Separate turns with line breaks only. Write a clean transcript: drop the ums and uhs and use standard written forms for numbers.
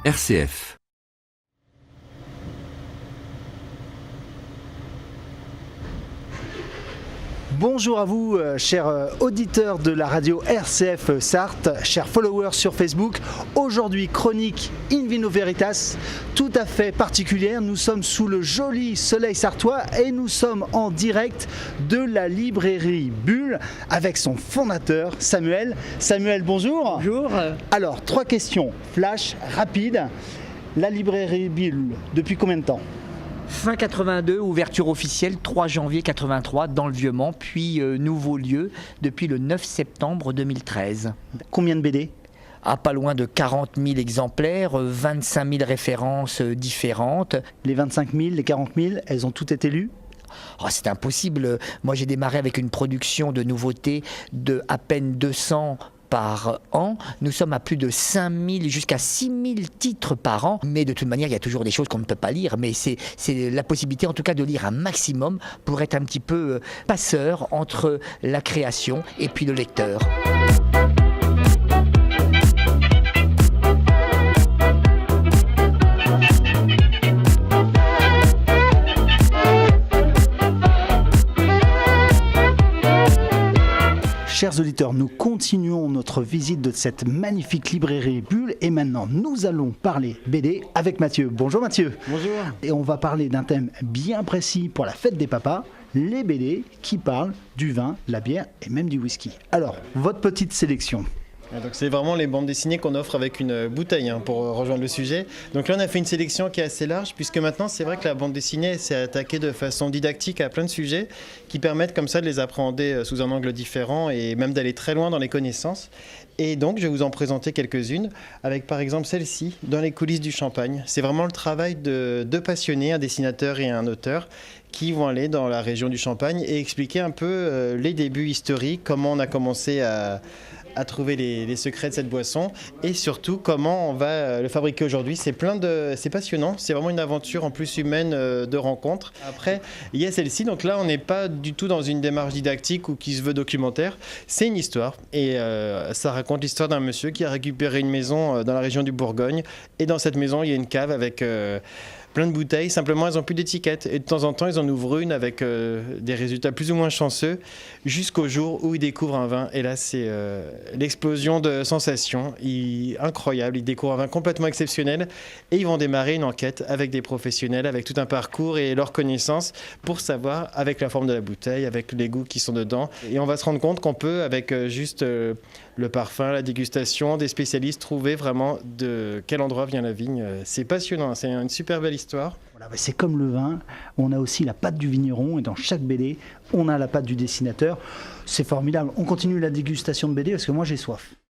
RCF.
Bonjour à vous, chers auditeurs de la radio RCF Sarthe, chers followers sur Facebook. Aujourd'hui, chronique In Vino Veritas, tout à fait particulière. Nous sommes sous le joli soleil sartois et nous sommes en direct de la librairie Bulle avec son fondateur Samuel. Samuel, bonjour.
Bonjour.
Alors, 3 questions flash, rapides. La librairie Bulle, depuis combien de temps ?
Fin 82, ouverture officielle 3 janvier 83 dans le Vieux-Mans, puis nouveau lieu depuis le 9 septembre 2013.
Combien de BD ?
Pas loin de 40 000 exemplaires, 25 000 références différentes.
Les 25 000, les 40 000, elles ont toutes été lues ?
C'est impossible. Moi, j'ai démarré avec une production de nouveautés de à peine 200 par an. Nous sommes à plus de 5000 jusqu'à 6000 titres par an. Mais de toute manière, il y a toujours des choses qu'on ne peut pas lire. Mais c'est la possibilité en tout cas de lire un maximum pour être un petit peu passeur entre la création et puis le lecteur.
Chers auditeurs, nous continuons notre visite de cette magnifique librairie Bulle et maintenant nous allons parler BD avec Mathieu. Bonjour Mathieu.
Bonjour.
Et on va parler d'un thème bien précis pour la fête des papas, les BD qui parlent du vin, la bière et même du whisky. Alors, votre petite sélection.
Donc c'est vraiment les bandes dessinées qu'on offre avec une bouteille pour rejoindre le sujet. Donc là on a fait une sélection qui est assez large puisque maintenant c'est vrai que la bande dessinée s'est attaquée de façon didactique à plein de sujets qui permettent comme ça de les appréhender sous un angle différent et même d'aller très loin dans les connaissances. Et donc je vais vous en présenter quelques-unes avec par exemple celle-ci, Dans les coulisses du champagne. C'est vraiment le travail de deux passionnés, un dessinateur et un auteur qui vont aller dans la région du Champagne et expliquer un peu les débuts historiques, comment on a commencé à trouver les secrets de cette boisson et surtout comment on va le fabriquer aujourd'hui. C'est passionnant, c'est vraiment une aventure en plus humaine de rencontre. Après, il y a celle-ci, donc là on n'est pas du tout dans une démarche didactique ou qui se veut documentaire, c'est une histoire et ça raconte l'histoire d'un monsieur qui a récupéré une maison dans la région du Bourgogne et dans cette maison il y a une cave avec plein de bouteilles, simplement elles n'ont plus d'étiquette et de temps en temps ils en ouvrent une avec des résultats plus ou moins chanceux jusqu'au jour où ils découvrent un vin et là c'est l'explosion de sensations incroyable, ils découvrent un vin complètement exceptionnel et ils vont démarrer une enquête avec des professionnels, avec tout un parcours et leurs connaissances pour savoir avec la forme de la bouteille, avec les goûts qui sont dedans et on va se rendre compte qu'on peut avec juste le parfum, la dégustation, des spécialistes trouver vraiment de quel endroit vient la vigne. C'est passionnant, c'est une super belle histoire.
Voilà, c'est comme le vin, on a aussi la patte du vigneron et dans chaque BD, on a la patte du dessinateur. C'est formidable. On continue la dégustation de BD parce que moi j'ai soif.